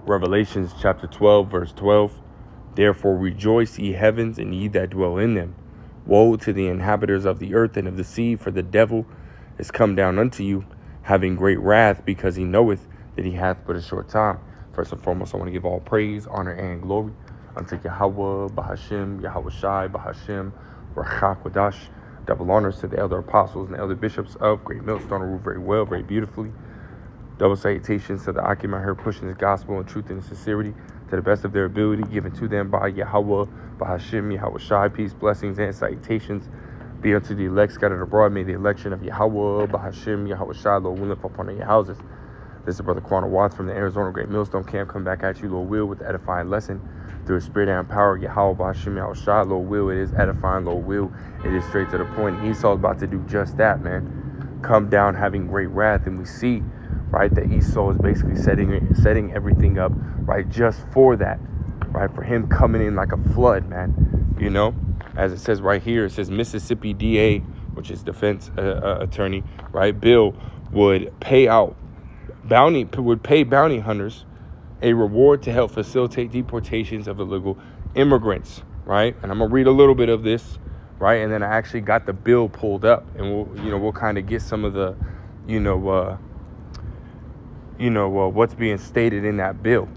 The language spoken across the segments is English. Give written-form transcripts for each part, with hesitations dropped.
Revelations chapter 12, verse 12. Therefore rejoice, ye heavens, and ye that dwell in them. Woe to the inhabitants of the earth and of the sea, for the devil is come down unto you, having great wrath, because he knoweth that he hath but a short time. First and foremost, I want to give all praise, honor, and glory unto Yahweh, Bahashem, Yahweh Bahashem, Rachakwadash. Double honors to the elder apostles and the elder bishops of Great Millstone, who rule very well, very beautifully. Double salutations to the Akim out here pushing this gospel in truth and sincerity to the best of their ability, given to them by Yahweh, Bahashem, Yahweh. Peace, blessings, and salutations be unto the elect scattered abroad. May the election of Yahweh, Bahashem, Yahweh, Lord will live upon your houses. This is Brother Quanah Watts from the Arizona Great Millstone Camp. Come back at you, Lord will, with the edifying lesson through the spirit and power of Yahweh, Bahashem, Yahweh. Lord will, it is edifying, Lord will, it is straight to the point. Esau's about to do just that, man. Come down having great wrath, and we see, right, that Esau is basically setting everything up, right, just for that, right, for him coming in like a flood, man. You know, as it says right here, it says Mississippi DA, which is defense attorney, right, Bill would pay bounty hunters a reward to help facilitate deportations of illegal immigrants, right? And I'm gonna read a little bit of this, right, and then I actually got the bill pulled up, and we'll kind of get some of the, what's being stated in that bill,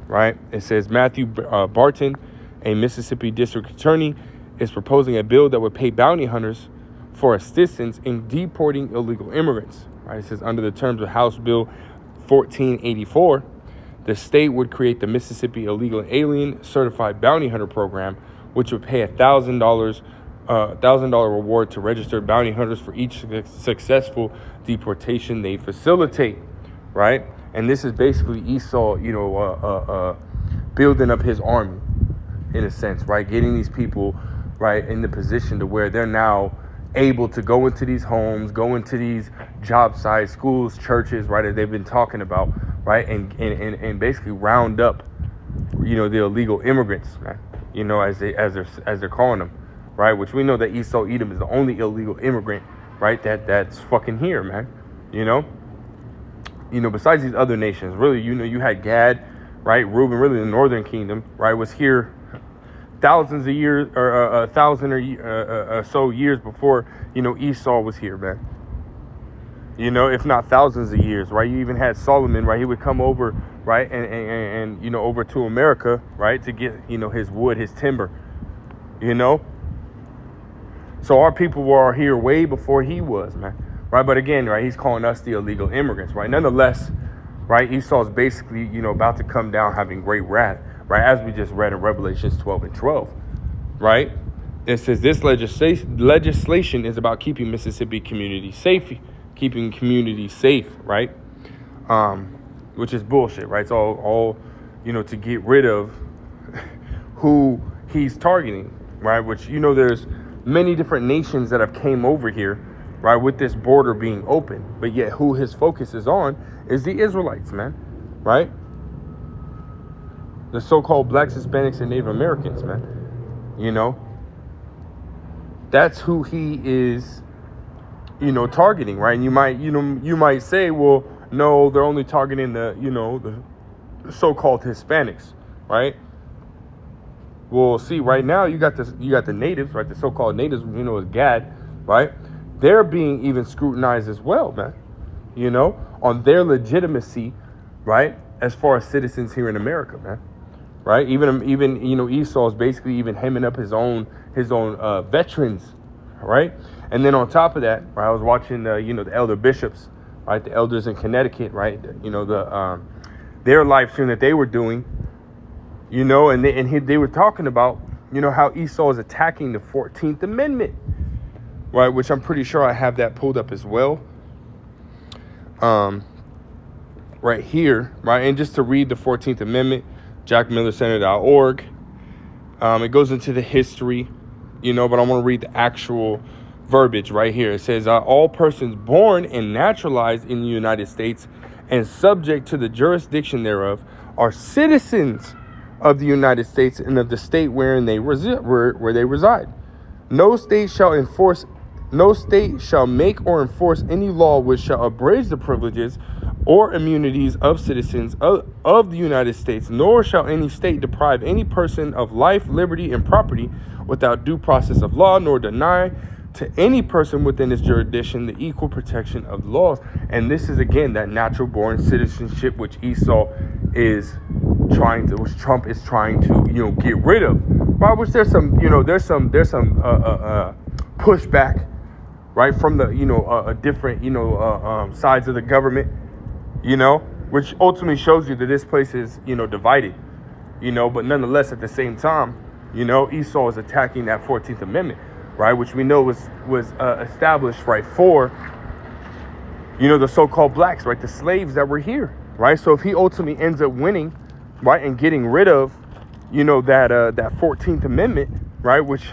right? It says Matthew Barton, a Mississippi district attorney, is proposing a bill that would pay bounty hunters for assistance in deporting illegal immigrants, right? It says under the terms of House Bill 1484, the state would create the Mississippi Illegal Alien Certified Bounty Hunter Program, which would pay $1,000 reward to registered bounty hunters for each successful deportation they facilitate, right? And this is basically Esau, building up his army, in a sense, right? Getting these people, right, in the position to where they're now able to go into these homes, go into these job sites, schools, churches, right, as they've been talking about, right, and basically round up, the illegal immigrants, man, as they're calling them, right, which we know that Esau Edom is the only illegal immigrant, right, that's fucking here, man, besides these other nations, really, you had Gad, right, Reuben, really the northern kingdom, right, was here thousands of years, or 1,000 or so years before, Esau was here, man. If not thousands of years, right? You even had Solomon, right? He would come over, right, and over to America, right, to get, his wood, his timber, So our people were here way before he was, man, right? But again, right, he's calling us the illegal immigrants, right? Nonetheless, right, Esau's basically, about to come down having great wrath, right, as we just read in Revelations 12 and 12, right? It says this legislation is about keeping Mississippi communities safe, right? Which is bullshit, right? It's all to get rid of who he's targeting, right? Which, there's many different nations that have came over here, right, with this border being open, but yet who his focus is on is the Israelites, man, right? The so-called blacks, Hispanics, and Native Americans, man. That's who he is, targeting, right? And you might say, well, no, they're only targeting the so-called Hispanics, right? Well, see, right now you got the natives, right? The so-called natives, as Gad, right? They're being even scrutinized as well, man. On their legitimacy, right? As far as citizens here in America, man. Right, even Esau is basically even hemming up his own veterans, right? And then on top of that, right, I was watching the elder bishops, right, the elders in Connecticut, right, their live stream that they were doing, they were talking about how Esau is attacking the 14th Amendment, right, which I'm pretty sure I have that pulled up as well, right here, right, and just to read the 14th Amendment. jackmillercenter.org. It goes into the history, but I want to read the actual verbiage right here. It says, all persons born and naturalized in the United States and subject to the jurisdiction thereof are citizens of the United States and of the state wherein they reside. No state shall make or enforce any law which shall abridge the privileges or immunities of citizens of the United States, nor shall any state deprive any person of life, liberty, and property without due process of law, nor deny to any person within its jurisdiction the equal protection of the laws. And this is, again, that natural born citizenship which Esau is trying to, which Trump is trying to, get rid of. Right? Which there's some pushback, right, from the, different, sides of the government, which ultimately shows you that this place is, divided, but nonetheless, at the same time, Esau is attacking that 14th Amendment, right, which we know was established, right, for, the so-called blacks, right, the slaves that were here, right? So if he ultimately ends up winning, right, and getting rid of, that 14th Amendment, right, which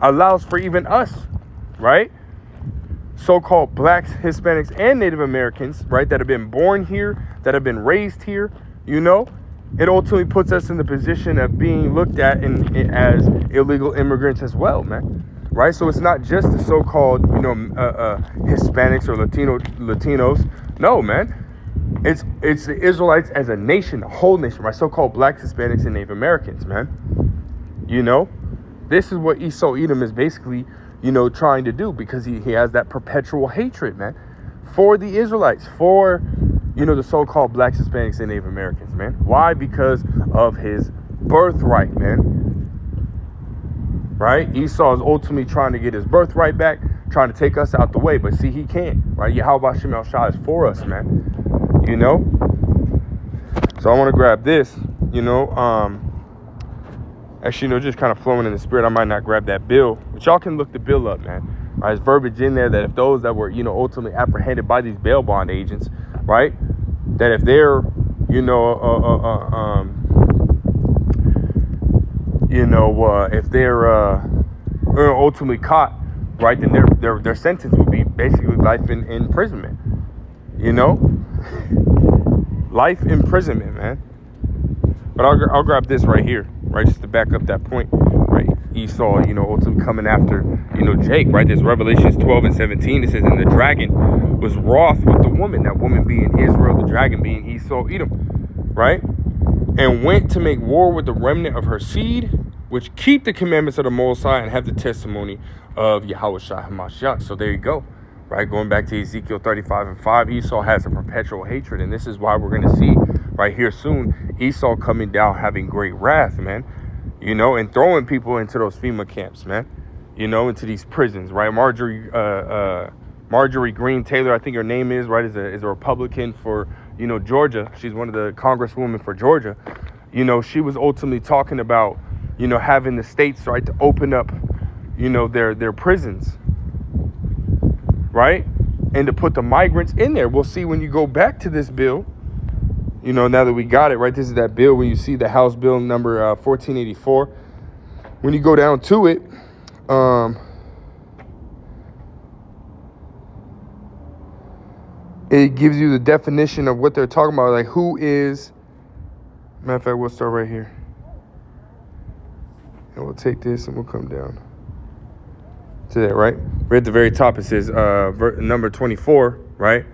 allows for even us, right, so-called blacks, Hispanics, and Native Americans, right, that have been born here, that have been raised here, it ultimately puts us in the position of being looked at as illegal immigrants as well, man. Right? So it's not just the so-called, Hispanics or Latinos. No, man. It's the Israelites as a nation, a whole nation, right? So-called blacks, Hispanics, and Native Americans, man. This is what Esau Edom is basically, trying to do, because he has that perpetual hatred, man, for the Israelites, for, the so-called blacks, Hispanics, and Native Americans, man. Why? Because of his birthright, man. Right? Esau is ultimately trying to get his birthright back, trying to take us out the way, but see, he can't, right? Yahweh Shem El Shah is for us, man. So I want to grab this, actually, just kind of flowing in the spirit. I might not grab that bill, but y'all can look the bill up, man. Right? There's verbiage in there that if those that were, ultimately apprehended by these bail bond agents, right, that if they're, if they're ultimately caught, right, then their sentence would be basically life in imprisonment. Life imprisonment, man. But I'll grab this right here, right, just to back up that point, right? Esau, ultimately coming after, Jake, right? There's Revelations 12 and 17. It says, and the dragon was wroth with the woman, that woman being Israel, the dragon being Esau, Edom, right? And went to make war with the remnant of her seed, which keep the commandments of the Most High and have the testimony of Yahweh Shai HaMashiach. So there you go, right? Going back to Ezekiel 35 and 5, Esau has a perpetual hatred. And this is why we're going to see right here soon Esau coming down having great wrath, man, and throwing people into those FEMA camps, man, into these prisons, right? Marjorie Greene Taylor, I think her name is, right, is a Republican for, Georgia. She's one of the congresswomen for Georgia. She was ultimately talking about, having the states, right, to open up, their prisons, right, and to put the migrants in there. We'll see when you go back to this bill, now that we got it, right, this is that bill when you see the House Bill number 1484. When you go down to it, it gives you the definition of what they're talking about, like who is, matter of fact, we'll start right here. And we'll take this and we'll come down to that, right? Right at the very top, it says number 24, right?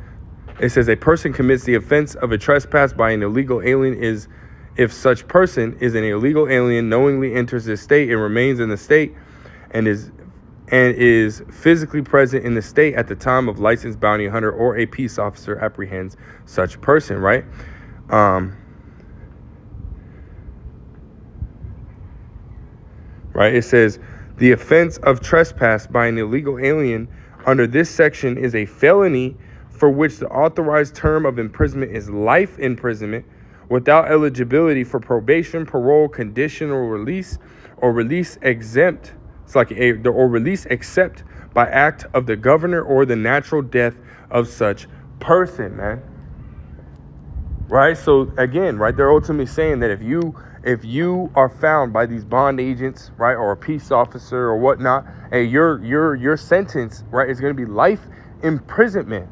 It says a person commits the offense of a trespass by an illegal alien is if such person is an illegal alien, knowingly enters the state and remains in the state and is physically present in the state at the time of licensed bounty hunter or a peace officer apprehends such person, right? Right, it says the offense of trespass by an illegal alien under this section is a felony for which the authorized term of imprisonment is life imprisonment without eligibility for probation, parole, conditional release, or release exempt. It's like or release except by act of the governor or the natural death of such person, man. Right? So again, right, they're ultimately saying that if you are found by these bond agents, right, or a peace officer or whatnot, hey, your sentence, right, is going to be life imprisonment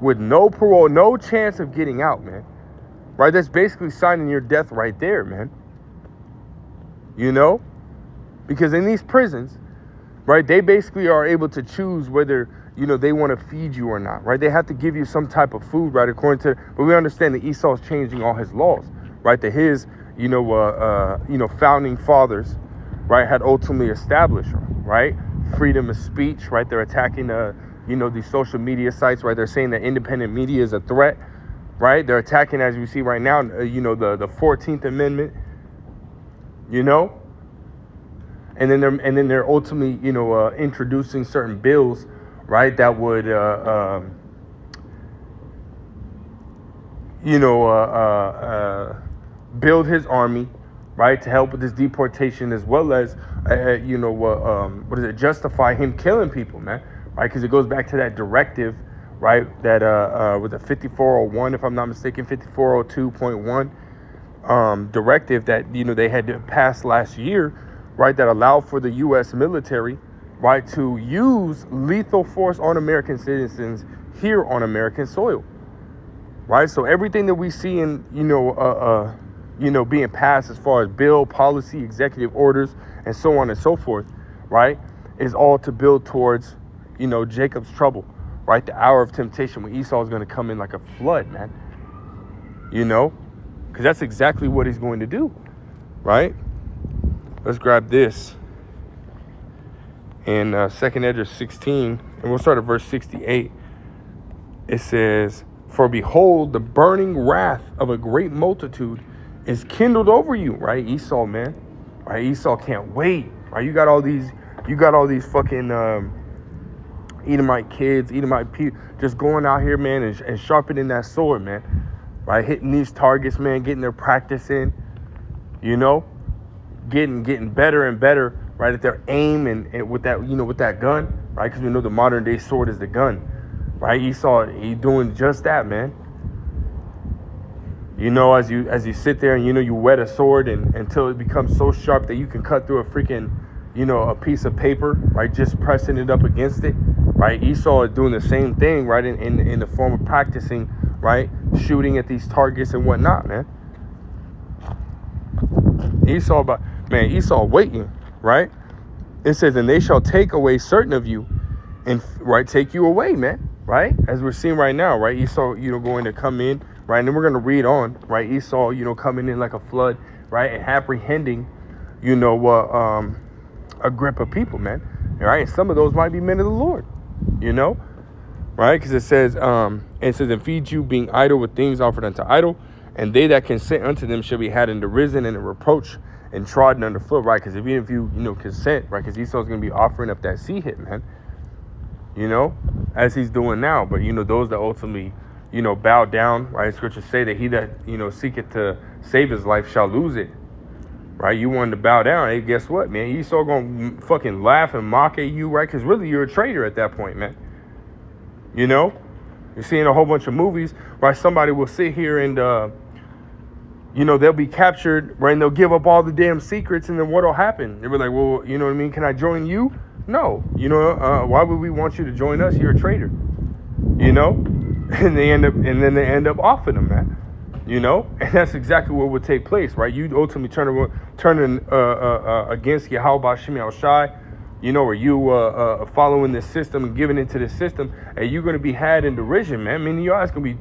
with no parole, no chance of getting out, man. Right? That's basically signing your death right there, man. Because in these prisons, right, they basically are able to choose whether, they want to feed you or not, right? They have to give you some type of food, right? According to, but we understand that Esau's changing all his laws, right? That his, founding fathers, right, had ultimately established, right? Freedom of speech, right? They're attacking, these social media sites, right? They're saying that independent media is a threat, right? They're attacking, as we see right now, the 14th Amendment, and then they're ultimately, introducing certain bills, right, that would, build his army, right, to help with this deportation, as well as, justify him killing people, man, right? Because it goes back to that directive, right, that with the 5401, if I'm not mistaken, 5402.1 directive that they had passed last year, right, that allowed for the U.S. military, right, to use lethal force on American citizens here on American soil, right? So everything that we see in being passed as far as bill, policy, executive orders, and so on and so forth, right, is all to build towards, Jacob's trouble, right? The hour of temptation when Esau is going to come in like a flood, man. Because that's exactly what he's going to do, right? Let's grab this in 2nd Ezra 16, and we'll start at verse 68. It says, "For behold, the burning wrath of a great multitude is kindled over you," right? Esau, man, right? Esau can't wait, right? You got all these fucking Edomite kids, Edomite people, just going out here, man, and sharpening that sword, man, right? Hitting these targets, man, getting their practice in, getting better and better, right, at their aim and with that, with that gun, right? Because we know the modern day sword is the gun, right? Esau, he doing just that, man. As you sit there and you wet a sword and until it becomes so sharp that you can cut through a freaking, a piece of paper, right? Just pressing it up against it, right? Esau is doing the same thing, right? In the form of practicing, right? Shooting at these targets and whatnot, man. Esau waiting, right? It says, "And they shall take away certain of you," and right, take you away, man, right? As we're seeing right now, right? Esau, going to come in, right? And then we're going to read on, right? Esau, coming in like a flood, right? And apprehending, a grip of people, man. Right? And some of those might be men of the Lord, right? Because it says, "And feed you being idle with things offered unto idol, and they that consent unto them shall be had in derision and in reproach and trodden underfoot," right? Because even if you, consent, right? Because Esau's going to be offering up that sea hit, man, as he's doing now. But, those that ultimately, bow down, right? Scriptures say that he that, seeketh to save his life shall lose it, right? You wanted to bow down. Hey, guess what, man? Esau going to fucking laugh and mock at you, right? Because really you're a traitor at that point, man. You're seeing a whole bunch of movies, right? Somebody will sit here and, they'll be captured, right? And they'll give up all the damn secrets, and then what'll happen? They'll be like, well, you know what I mean? Can I join you? No. Why would we want you to join us? You're a traitor. And they end up offing them, man. And that's exactly what would take place, right? You ultimately turn against Yahweh Shemi Al-Shai, or you following this system and giving into this system, and you're going to be had in derision, man. I mean, your eyes going to be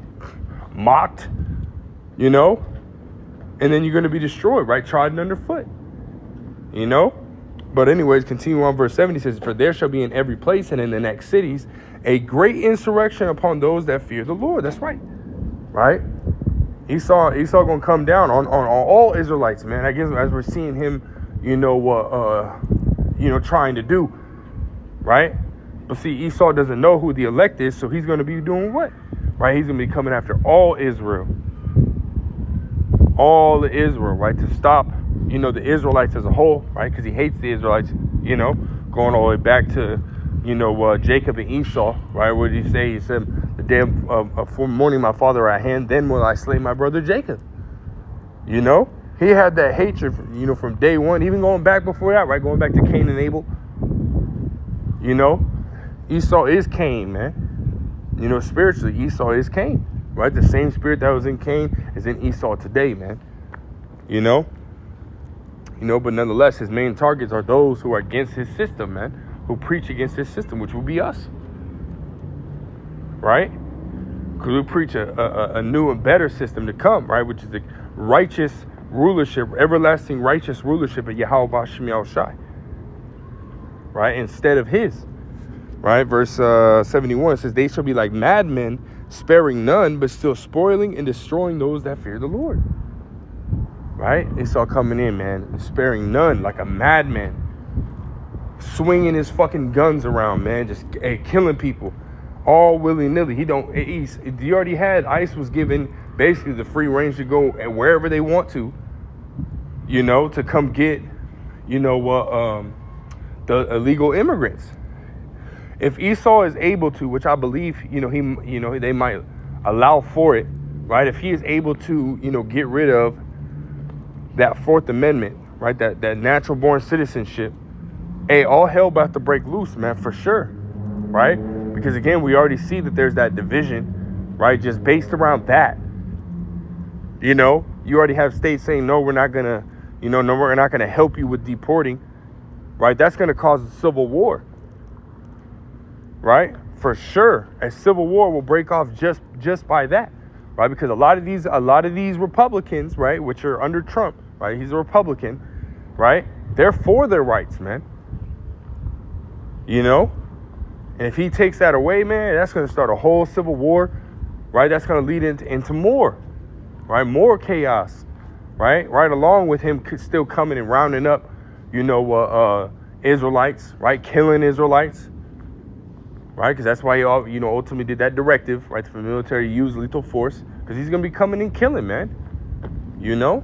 mocked, and then you're going to be destroyed, right? Trodden underfoot, But anyways, continue on verse 70 says, "For there shall be in every place and in the next cities a great insurrection upon those that fear the Lord." That's right, right? Esau going to come down on all Israelites, man. I guess as we're seeing him, trying to do, right? But see, Esau doesn't know who the elect is, so he's going to be doing what? Right? He's going to be coming after all Israel. All the Israel, right? To stop, the Israelites as a whole, right? Because he hates the Israelites, going all the way back to, Jacob and Esau, right? What did he say? He said, "The day of morning my father at hand, then will I slay my brother Jacob." He had that hatred, from day one, even going back before that, right? Going back to Cain and Abel. Esau is Cain, man. Spiritually, Esau is Cain, right? The same spirit that was in Cain is in Esau today, man. But nonetheless, his main targets are those who are against his system, man, who preach against his system, which will be us. right? Because we preach a new and better system to come, right? Which is the righteous rulership, everlasting righteous rulership of Yahweh B'Shem Yahushai, right? Instead of his, right? Verse 71 says, they shall be like madmen, sparing none, but still spoiling and destroying those that fear the Lord, right? They saw coming in, man, sparing none, like a madman, swinging his fucking guns around, man, just killing people all willy-nilly. He already had, ICE was given basically the free range to go wherever they want to, you know, to come get, you know, the illegal immigrants. If Esau is able to, which I believe, you know, they might allow for it, right? If he is able to, you know, get rid of that Fourth Amendment, right? That natural born citizenship, hey, all hell about to break loose, man, for sure, right? Because again, we already see that there's that division, right? Just based around that, you know, you already have states saying, no, we're not gonna, you know, no, we're not gonna help you with deporting, right? That's gonna cause a civil war, right? For sure, a civil war will break off just by that, right? Because a lot of these Republicans, right, which are under Trump, right? He's a Republican, right? They're for their rights, man. You know, and if he takes that away, man, that's going to start a whole civil war, right? That's going to lead into more, right? More chaos, right? Right along with him still coming and rounding up, you know, Israelites, right? Killing Israelites, right? Because that's why he, you know, ultimately did that directive, right? For the military to use lethal force, because he's going to be coming and killing, man. You know?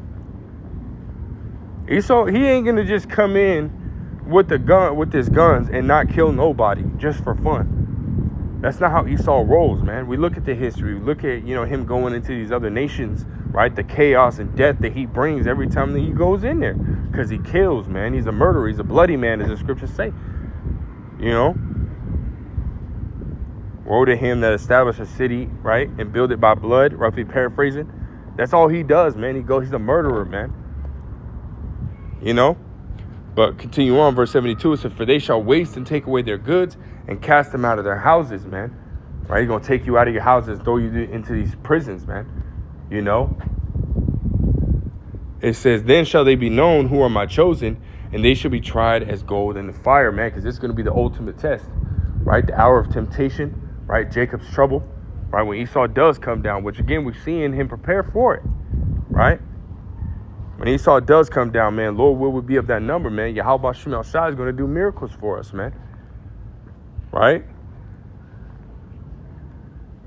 He ain't going to just come in with his guns and not kill nobody just for fun. That's not how Esau rolls, man. We look at the history. We look at, you know, him going into these other nations, right? The chaos and death that he brings every time that he goes in there, because he kills, man. He's a murderer. He's a bloody man, as the scriptures say. You know, woe to him that established a city, right, and build it by blood, roughly paraphrasing. That's all he does, man. He's a murderer, man. You know. But continue on, verse 72, it says, for they shall waste and take away their goods and cast them out of their houses, man. Right? He's going to take you out of your houses, throw you into these prisons, man. You know? It says, then shall they be known who are my chosen, and they shall be tried as gold in the fire, man, because this is going to be the ultimate test, right? The hour of temptation, right? Jacob's trouble, right? When Esau does come down, which again, we're seeing him prepare for it, right? When Esau does come down, man, Lord will be of that number, man. Yahweh B'Shem Yahushai is going to do miracles for us, man. Right?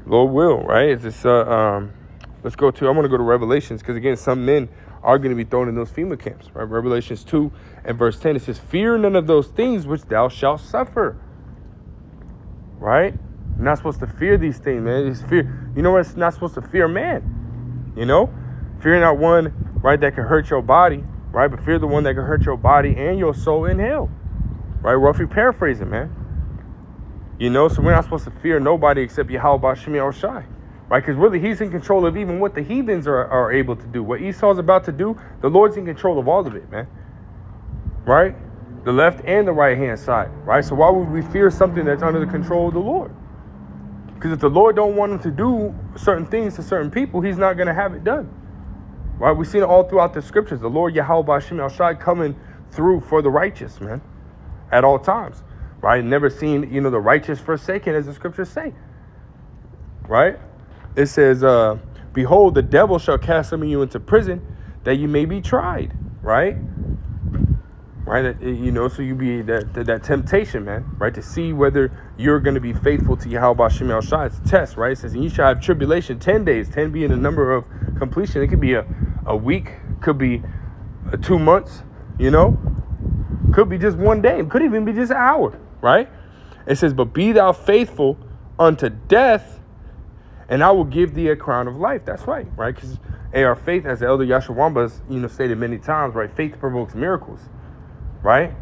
Lord will, right? It's this, let's go to, I want to go to Revelations, because again, some men are going to be thrown in those FEMA camps, right? Revelations 2 and verse 10, it says, fear none of those things which thou shalt suffer. Right? You're not supposed to fear these things, man. It's fear. You know what? It's not supposed to fear man. You know? Fear not one, right, that can hurt your body, right? But fear the one that can hurt your body and your soul in hell, right? Roughly paraphrasing, man. You know, so we're not supposed to fear nobody except Yahweh B'Shem Yahushai, right? Because really, he's in control of even what the heathens are able to do. What Esau's about to do, the Lord's in control of all of it, man. Right? The left and the right hand side, right? So why would we fear something that's under the control of the Lord? Because if the Lord don't want him to do certain things to certain people, he's not going to have it done. Right, we've seen it all throughout the scriptures. The Lord Yahweh B'Shem Yahushai coming through for the righteous, man, at all times. Right, never seen, you know, the righteous forsaken, as the scriptures say. Right, it says, behold, the devil shall cast some of you into prison, that you may be tried. Right, right, you know, so you be that temptation, man. Right, to see whether you're going to be faithful to Yahweh B'Shem Yahushai. It's a test, right? It says, and you shall have tribulation 10 days, 10 being the number of completion. It could be a week, could be 2 months, you know, could be just 1 day, it could even be just an hour, right? It says, but be thou faithful unto death, and I will give thee a crown of life. That's right, right? Because our faith, as the elder Yashua Wamba's, you know, stated many times, right? Faith provokes miracles, right?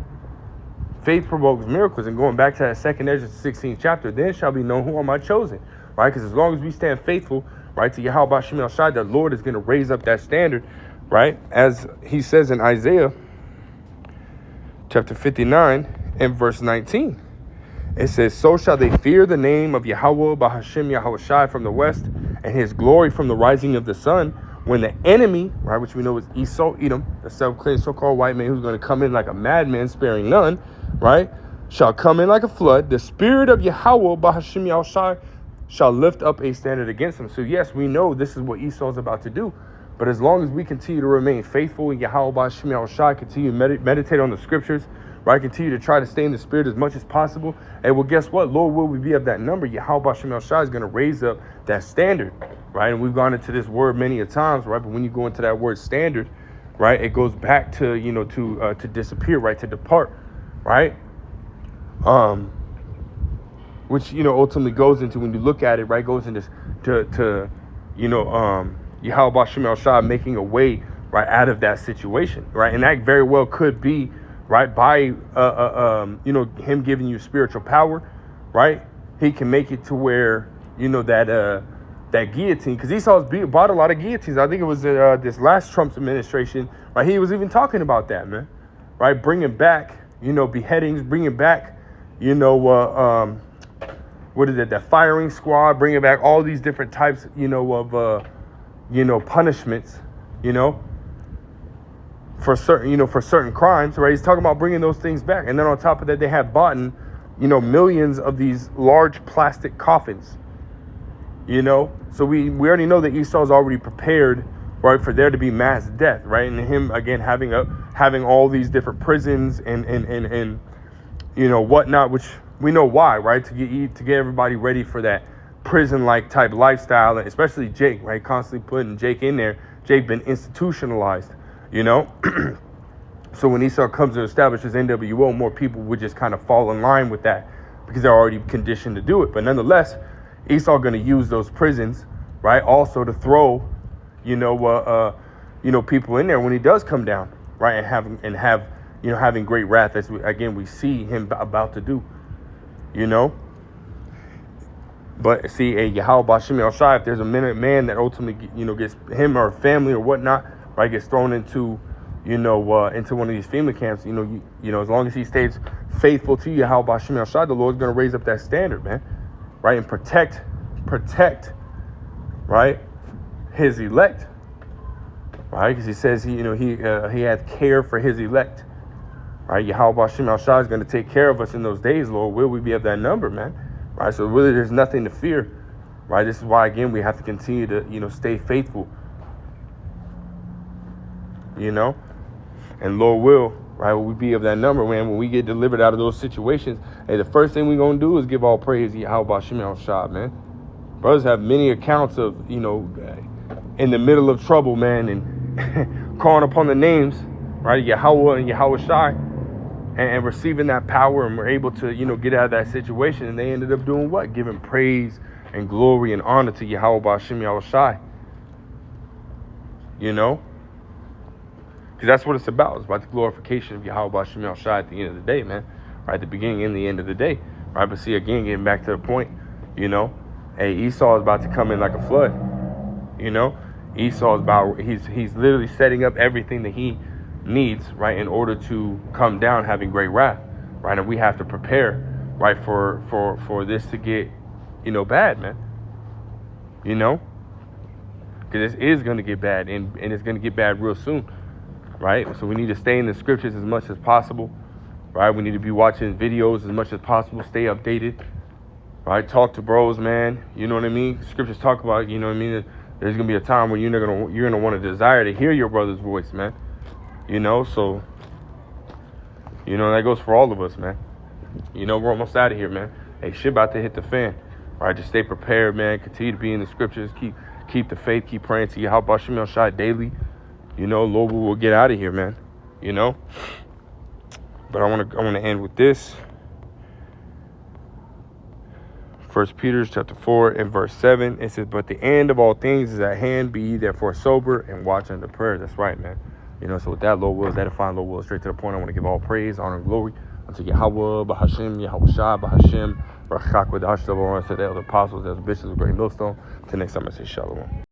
Faith provokes miracles. And going back to that second Ezra 16th chapter, then shall be known who are my chosen, right? Because as long as we stand faithful, right, to Yahweh B'Shem Yahushai, the Lord is going to raise up that standard, right? As he says in Isaiah chapter 59 and verse 19, It says, so shall they fear the name of Yahweh Bahashim Yahushai from the west, and his glory from the rising of the sun, when the enemy, right, which we know is Esau, Edom, the self-claimed so-called white man who's going to come in like a madman, sparing none, right, shall come in like a flood. The spirit of Yahweh Bahashim Yahushai shall lift up a standard against him. So yes, we know this is what Esau is about to do. But as long as we continue to remain faithful in Yahweh Bahashim Yahushai, continue to meditate on the scriptures, right, continue to try to stay in the spirit as much as possible, and well, guess what? Lord, will we be of that number? Yahweh Bahashim Yahushai is going to raise up that standard, right? And we've gone into this word many a times, right? But when you go into that word standard, right, it goes back to, you know, to disappear, right, to depart, right? Which, you know, ultimately goes into, when you look at it, right, goes into you know, Yahweh Bahashim Yahushai making a way, right, out of that situation, right? And that very well could be, right, by you know, him giving you spiritual power, right? He can make it to where, you know, that guillotine, because Esau's bought a lot of guillotines. I think it was this last Trump's administration, right? He was even talking about that, man, right? Bringing back, you know, beheadings, bringing back, you know, what is it? That firing squad, bringing back all these different types, you know, of you know, punishments, you know, for certain crimes, right? He's talking about bringing those things back. And then on top of that, they have bought, you know, millions of these large plastic coffins, you know. So we already know that Esau's already prepared, right, for there to be mass death, right? And him, again, having all these different prisons and you know, whatnot, which we know why, right? To get everybody ready for that prison-like type lifestyle, and especially Jake, right? Constantly putting Jake in there. Jake been institutionalized, you know. So when Esau comes to establish his NWO, more people would just kind of fall in line with that because they're already conditioned to do it. But nonetheless, Esau going to use those prisons, right, also to throw, you know, people in there when he does come down, right, and have you know, having great wrath, as we see him about to do, you know. But see, a Yahweh Bahashim Yahushai, if there's a man that ultimately, you know, gets him or family or whatnot, right, gets thrown into, you know, into one of these FEMA camps, you know, as long as he stays faithful to Yahweh Bahashim Yahushai, the Lord's going to raise up that standard, man, right, and protect, right, his elect, right, because he says he had care for his elect, right. Yahweh Bahashim Yahushai is going to take care of us in those days, Lord. Will we be of that number, man? Right, so really there's nothing to fear, right? This is why, again, we have to continue to, you know, stay faithful, you know, and Lord will, right, will we be of that number, man, when we get delivered out of those situations. Hey, the first thing we're going to do is give all praise to Yahweh Bahashim Yahushai, man. Brothers have many accounts of, you know, in the middle of trouble, man, and calling upon the names, right, Yahweh and Yahushai, and receiving that power, and we're able to, you know, get out of that situation. And they ended up doing what? Giving praise and glory and honor to Yahweh Bahashim Yahushai. You know? Because that's what it's about. It's about the glorification of Yahweh Bahashim Yahushai at the end of the day, man. Right? The beginning and the end of the day. Right? But see, again, getting back to the point, you know, hey, Esau is about to come in like a flood. You know? Esau is about, he's literally setting up everything that he needs, right, in order to come down having great wrath, right? And we have to prepare, right, for this to get, you know, bad, man, you know, because this is going to get bad, and it's going to get bad real soon, right? So we need to stay in the scriptures as much as possible, right? We need to be watching videos as much as possible, stay updated, right? Talk to bros, man, you know what I mean? Scriptures talk about, you know what I mean? There's going to be a time when you're gonna want to desire to hear your brother's voice, man. You know, so, you know, that goes for all of us, man. You know, we're almost out of here, man. Hey, shit about to hit the fan. All right, just stay prepared, man. Continue to be in the scriptures. Keep the faith. Keep praying to Yahweh Bahashim Yahushai daily. You know, Lord, we will get out of here, man. You know. But I want to end with this. 1 Peter chapter 4 and verse 7. It says, but the end of all things is at hand. Be ye therefore sober and watch unto prayer. That's right, man. You know, so with that, Lord will, is edifying, Lord will, straight to the point. I want to give all praise, honor, and glory unto Yahweh, Bahashim, Yahushai, Bahashim, Rachak, with the H0US3, the apostles, the bishops of Great Millstone. Till next time, I say shalom.